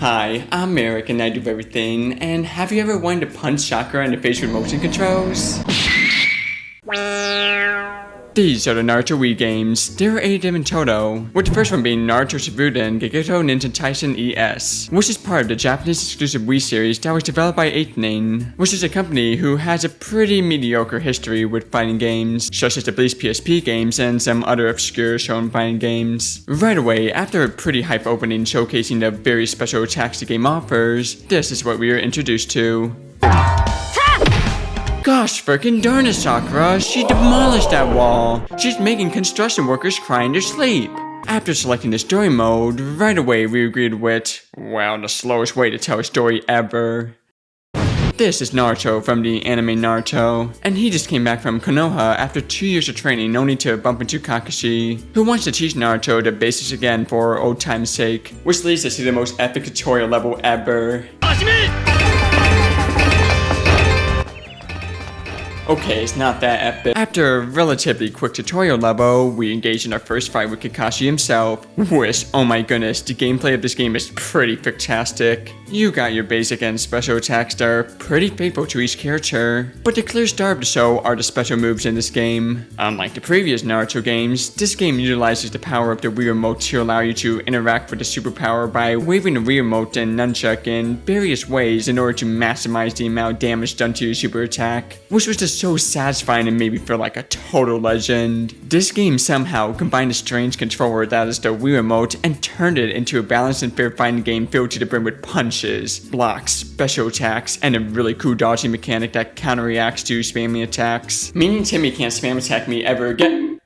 Hi, I'm Eric and I do everything, and have you ever wanted to punch Sakura in the face with motion controls? These are the Naruto Wii Games. There are 8 of them in total, with the first one being Naruto Shippuden Gekitō Ninja Taisen ES, which is part of the Japanese exclusive Wii series that was developed by 8th, which is a company who has a pretty mediocre history with fighting games, such as the Bleach PSP games and some other obscure shonen fighting games. Right away, after a pretty hype opening showcasing the very special attacks the game offers, this is what we are introduced to. Gosh frickin' darn it, Sakura, she demolished that wall. She's making construction workers cry in their sleep. After selecting the story mode, right away we agreed with, well, the slowest way to tell a story ever. This is Naruto from the anime Naruto, and he just came back from Konoha after 2 years of training only to bump into Kakashi, who wants to teach Naruto the basics again for old time's sake, which leads us to the most epic tutorial level ever. Okay, it's not that epic. After a relatively quick tutorial level, we engage in our first fight with Kakashi himself, which, oh my goodness, the gameplay of this game is pretty fantastic. You got your basic and special attacks that are pretty faithful to each character, but the clear star of the show are the special moves in this game. Unlike the previous Naruto games, this game utilizes the power of the Wii Remote to allow you to interact with the superpower by waving the Wii Remote and nunchuck in various ways in order to maximize the amount of damage done to your super attack, which was just so satisfying and made me feel like a total legend. This game somehow combined a strange controller that is the Wii Remote and turned it into a balanced and fair fighting game filled to the brim with punches, blocks, special attacks, and a really cool dodging mechanic that counterreacts to spamming attacks. Meaning Timmy can't spam attack me ever again.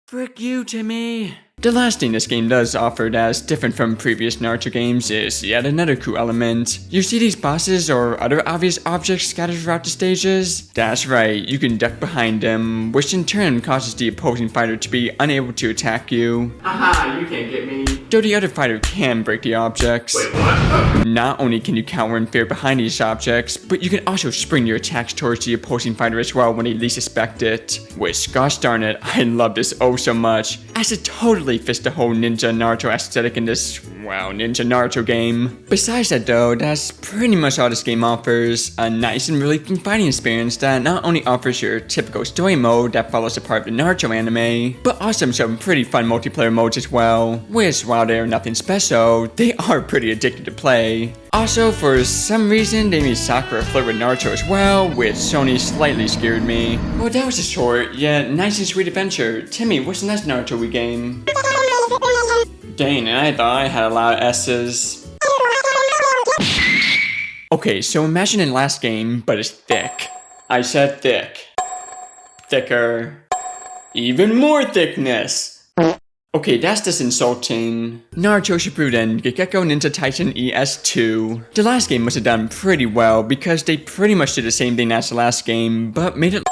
Frick you, Timmy! The last thing this game does offer that's different from previous Naruto games is yet another cool element. You see these bosses or other obvious objects scattered throughout the stages? That's right, you can duck behind them, which in turn causes the opposing fighter to be unable to attack you. Haha, you can't get me. Though the other fighter can break the objects. Wait, what? Not only can you cower and fear behind these objects, but you can also spring your attacks towards the opposing fighter as well when they least expect it. Which, gosh darn it, I love this oh so much, as it totally fits the whole Ninja Naruto aesthetic in this, wow, Ninja Naruto game. Besides that though, that's pretty much all this game offers. A nice and really fun fighting experience that not only offers your typical story mode that follows the part of the Naruto anime, but also some pretty fun multiplayer modes as well, which while they're nothing special, they are pretty addictive to play. Also, for some reason, they made Sakura flirt with Naruto as well, which only slightly scared me. Well, that was a short, yet nice and sweet adventure. Timmy, what's the next Naruto Wii game? Dang, and I thought I had a lot of S's. Okay, so imagine in last game, but it's thick. I said thick. Thicker. Even more thickness. Okay, that's just insulting. Naruto Shippuden Gekitō Ninja Taisen ES2. The last game must have done pretty well because they pretty much did the same thing as the last game, but made it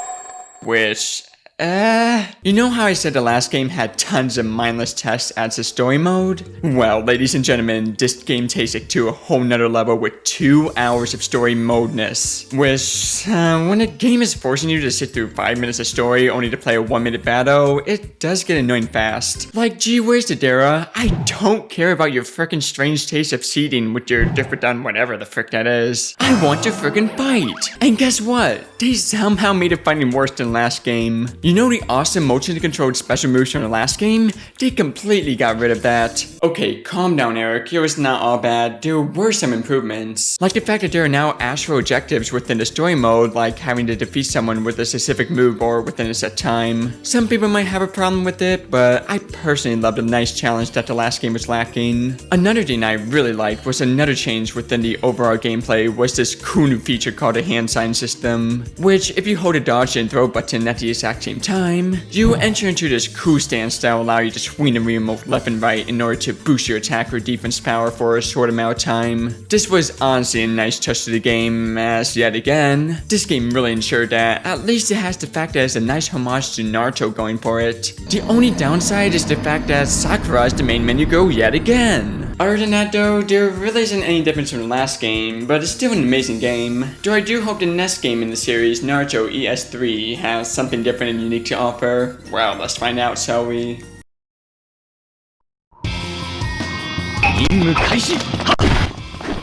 which... You know how I said the last game had tons of mindless tests as a story mode? Well, ladies and gentlemen, this game takes it to a whole nother level with 2 hours of story modeness. Which, when a game is forcing you to sit through 5 minutes of story only to play a 1-minute battle, it does get annoying fast. Like, gee whiz, Dara, I don't care about your frickin' strange taste of seating with your different on whatever the frick that is. I want to frickin' fight! And guess what? They somehow made it fighting worse than last game. You know the awesome motion-controlled special moves from the last game? They completely got rid of that. Okay, calm down, Eric. It was not all bad. There were some improvements. Like the fact that there are now astral objectives within the story mode, like having to defeat someone with a specific move or within a set time. Some people might have a problem with it, but I personally loved the nice challenge that the last game was lacking. Another thing I really liked was another change within the overall gameplay was this cool new feature called a hand sign system, which if you hold a dodge and throw button at the exact same time, you enter into this cool stance that will allow you to swing the remote left and right in order to boost your attack or defense power for a short amount of time. This was honestly a nice touch to the game, as yet again, this game really ensured that at least it has the fact that it's a nice homage to Naruto going for it. The only downside is the fact that Sakura is the main menu girl yet again. Other than that though, there really isn't any difference from the last game, but it's still an amazing game. Though I do hope the next game in the series, Naruto ES3, has something different and unique to offer. Well, let's find out, shall we?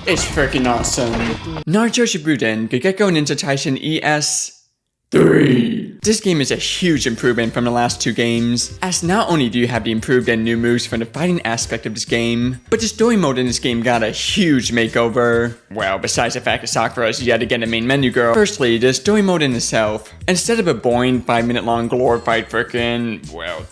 It's freaking awesome. Naruto Shippuden Gekitō Ninja Taisen ES3. This game is a huge improvement from the last two games, as not only do you have the improved and new moves from the fighting aspect of this game, but the story mode in this game got a huge makeover. Well, besides the fact that Sakura is yet again the main menu girl. Firstly, the story mode in itself. Instead of a boring 5-minute long glorified frickin', well,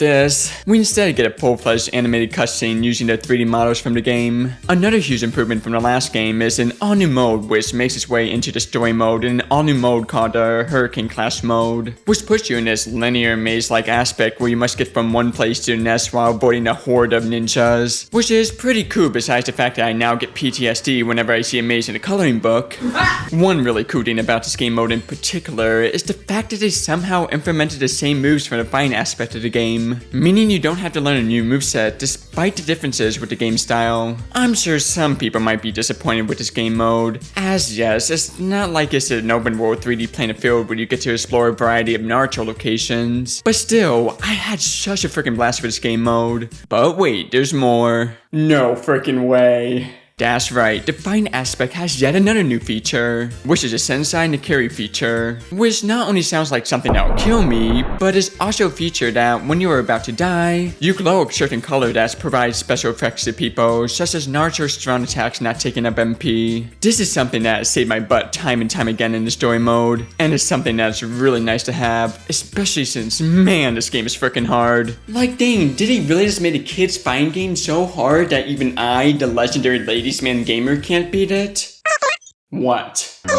we instead get a full-fledged animated cutscene using the 3D models from the game. Another huge improvement from the last game is an all-new mode which makes its way into the story mode in an all-new mode called the Hurricane Clash mode, which puts you in this linear maze-like aspect where you must get from one place to the next while avoiding a horde of ninjas, which is pretty cool besides the fact that I now get PTSD whenever I see a maze in a coloring book. One really cool thing about this game mode in particular is the fact that they somehow implemented the same moves from the fighting aspect of the game, meaning you don't have to learn a new moveset despite the differences with the game style. I'm sure some people might be disappointed with this game mode, as yes, it's not like it's an open world 3D planet field where you get to explore a variety of Naruto locations, but still, I had such a freaking blast with this game mode. But wait, there's more. No freaking way. That's right, the fighting aspect has yet another new feature, which is a Sensei Nakiri feature, which not only sounds like something that will kill me, but is also a feature that when you are about to die, you glow a certain color that provides special effects to people, such as Naruto's strong attacks not taking up MP. This is something that has saved my butt time and time again in the story mode, and it's something that's really nice to have, especially since, man, this game is freaking hard. Like dang, did he really just make a kid's fighting game so hard that even I, the legendary ladies man gamer, can't beat it? What? Yeah,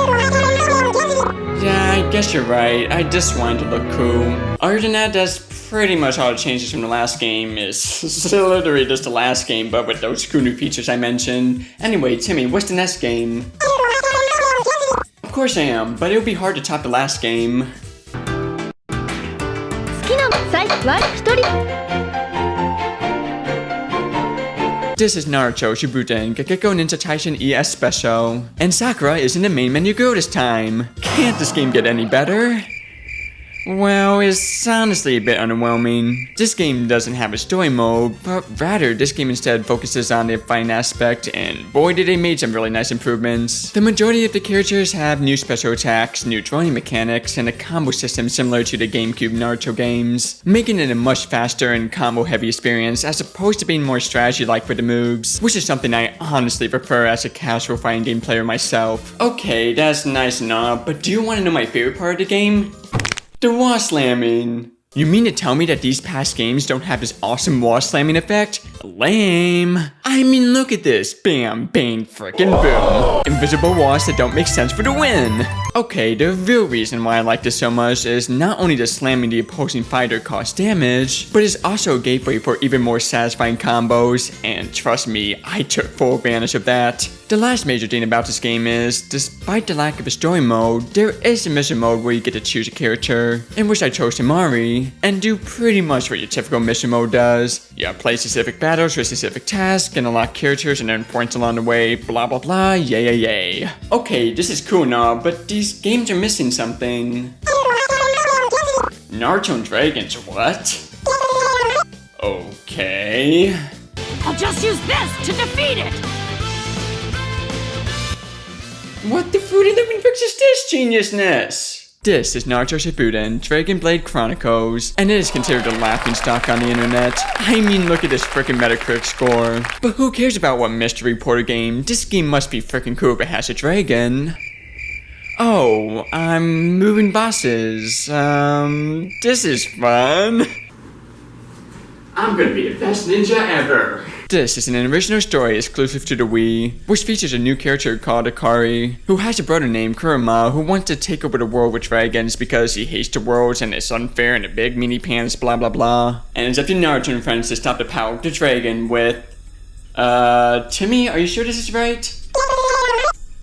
I guess you're right. I just wanted to look cool. Other than that, that's pretty much all the changes from the last game. Is literally just the last game, but with those cool new features I mentioned. Anyway, Timmy, what's the next game? Of course I am, but it'll be hard to top the last game. This is Naruto Shippuden Gekitō Ninja Taisen ES Special, and Sakura isn't the main menu girl this time. Can't this game get any better? Well, it's honestly a bit underwhelming. This game doesn't have a story mode, but rather this game instead focuses on the fighting aspect, and boy did they make some really nice improvements. The majority of the characters have new special attacks, new drawing mechanics, and a combo system similar to the GameCube Naruto games, making it a much faster and combo heavy experience as opposed to being more strategy like with the moves, which is something I honestly prefer as a casual fighting game player myself. Okay, that's nice and all, but do you want to know my favorite part of the game? The wall slamming. You mean to tell me that these past games don't have this awesome wall slamming effect? Lame. I mean, look at this. Bam, bang, frickin' boom. Invisible walls that don't make sense for the win. Okay, the real reason why I like this so much is not only does slamming the opposing fighter cause damage, but it's also a gateway for even more satisfying combos, and trust me, I took full advantage of that. The last major thing about this game is, despite the lack of a story mode, there is a mission mode where you get to choose a character, in which I chose Temari, and do pretty much what your typical mission mode does. You play specific battles with specific tasks, and unlock characters and earn points along the way, blah blah blah, yay yay yay. Okay, this is cool and all, but these games are missing something. Naruto and Dragons, what? Okay. I'll just use this to defeat it! What the fruity looping fix is this geniusness? This is Naruto Shippuden, Dragon Blade Chronicles, and it is considered a laughingstock on the internet. I mean, look at this frickin' Metacritic score. But who cares about what mystery reporter game? This game must be frickin' cool if it has a dragon. Oh, I'm moving bosses. This is fun. I'm gonna be the best ninja ever. This is an original story exclusive to the Wii, which features a new character called Akari, who has a brother named Kurama who wants to take over the world with dragons because he hates the worlds and it's unfair and the big meanie pants blah blah blah. And it's up to Naruto and friends to stop the power of the dragon with... Timmy, are you sure this is right?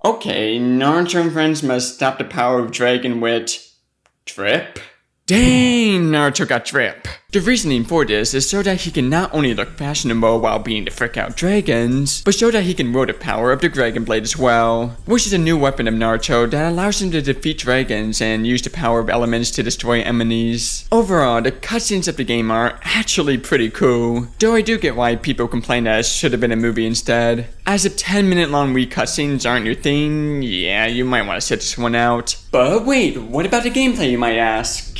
Okay, Naruto and friends must stop the power of dragon with... Drip? Dang, Naruto got drip. The reasoning for this is so that he can not only look fashionable while being the frick out dragons, but so that he can wield the power of the Dragon Blade as well, which is a new weapon of Naruto that allows him to defeat dragons and use the power of elements to destroy enemies. Overall, the cutscenes of the game are actually pretty cool, though I do get why people complain that it should have been a movie instead. As if 10-minute long Wii cutscenes aren't your thing, yeah, you might want to sit this one out. But wait, what about the gameplay, you might ask?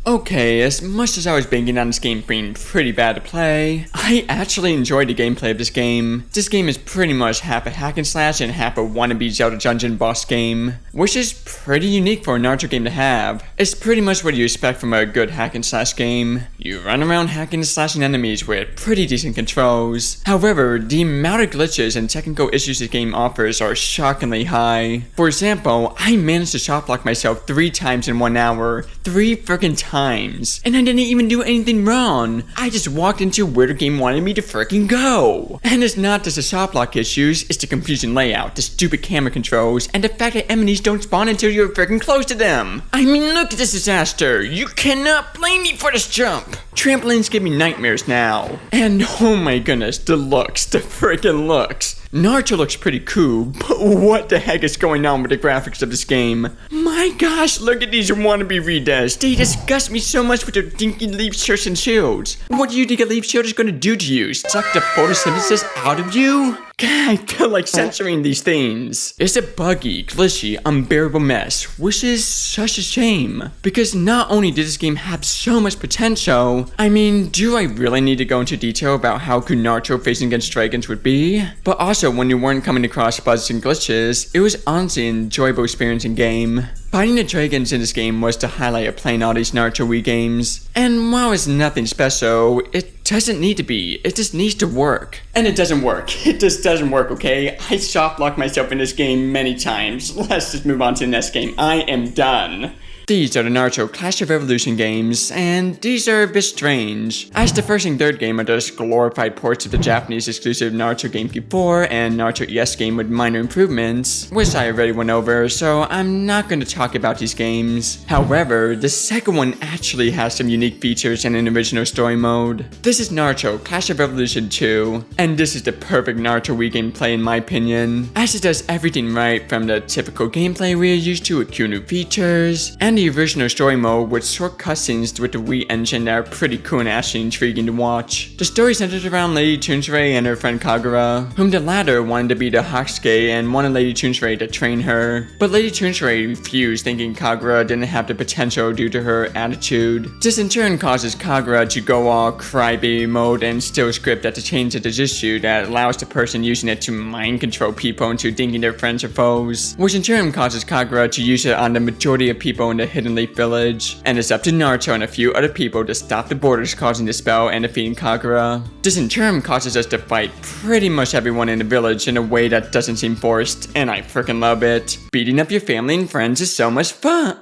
Okay, as much as I was banging on this game being pretty bad to play, I actually enjoyed the gameplay of this game. This game is pretty much half a hack and slash and half a wannabe Zelda dungeon boss game, which is pretty unique for a Naruto game to have. It's pretty much what you expect from a good hack and slash game. You run around hacking and slashing enemies with pretty decent controls. However, the amount of glitches and technical issues this game offers are shockingly high. For example, I managed to shot block myself 3 times in 1 hour, 3 frickin' times, and I didn't even do anything wrong. I just walked into where the game wanted me to frickin' go. And it's not just the shot block issues, it's the confusing layout, the stupid camera controls, and the fact that enemies don't spawn until you're frickin' close to them. I mean, look at this disaster. You cannot blame me for this jump. Trampolines give me nightmares now. And oh my goodness, the frickin' looks. Naruto looks pretty cool, but what the heck is going on with the graphics of this game? My gosh, look at these wannabe redes. They disgust me so much with their dinky leaf shirts and shields. What do you think a leaf shield is going to do to you? Suck the photosynthesis out of you? God, I feel like censoring these things. It's a buggy, glitchy, unbearable mess, which is such a shame. Because not only did this game have so much potential, I mean, do I really need to go into detail about how cool Naruto facing against dragons would be? But also, when you weren't coming across bugs and glitches, it was honestly an enjoyable experience in game. Fighting the dragons in this game was the highlight of playing all these Naruto Wii games. And while it's nothing special, it doesn't need to be. It just needs to work. And it doesn't work. It just doesn't work, okay? I shot blocked myself in this game many times. Let's just move on to the next game. I am done. These are the Naruto Clash of Evolution games, and these are a bit strange, as the first and third game are just glorified ports of the Japanese exclusive Naruto GameCube 4 and Naruto ES game with minor improvements, which I already went over, so I'm not going to talk about these games. However, the second one actually has some unique features and an original story mode. This is Naruto Clash of Evolution 2, and this is the perfect Naruto Wii gameplay in my opinion, as it does everything right from the typical gameplay we are used to with cool new features, and the original story mode with short cutscenes with the Wii engine that are pretty cool and actually intriguing to watch. The story centers around Lady Tsunsure and her friend Kagura, whom the latter wanted to be the Hoksuke and wanted Lady Tsunsure to train her. But Lady Tsunsure refused, thinking Kagura didn't have the potential due to her attitude. This in turn causes Kagura to go all crybaby mode and steal script at the change of the Jitsu that allows the person using it to mind control people into thinking their friends are foes, which in turn causes Kagura to use it on the majority of people in the Hidden Leaf Village, and it's up to Naruto and a few other people to stop the borders causing the spell and defeating Kagura. This in turn causes us to fight pretty much everyone in the village in a way that doesn't seem forced, and I freaking love it. Beating up your family and friends is so much fun.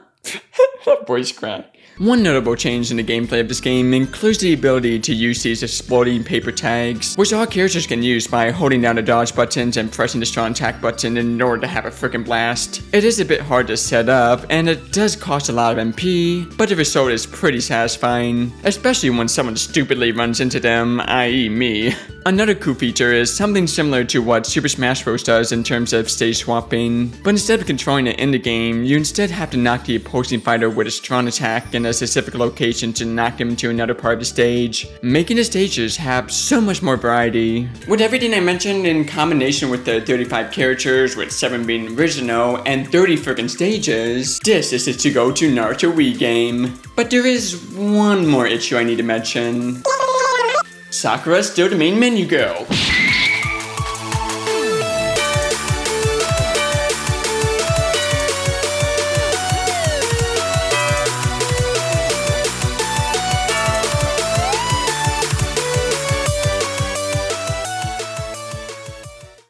Voice crack. One notable change in the gameplay of this game includes the ability to use these exploding paper tags, which all characters can use by holding down the dodge buttons and pressing the strong attack button in order to have a frickin' blast. It is a bit hard to set up, and it does cost a lot of MP, but the result is pretty satisfying, especially when someone stupidly runs into them, i.e. me. Another cool feature is something similar to what Super Smash Bros. Does in terms of stage swapping, but instead of controlling it in the game, you instead have to knock the opposing fighter with a strong attack in a specific location to knock them to another part of the stage, making the stages have so much more variety. With everything I mentioned in combination with the 35 characters, with 7 being original, and 30 friggin' stages, this is the to-go-to Naruto Wii game. But there is one more issue I need to mention. Sakura's still the main menu girl.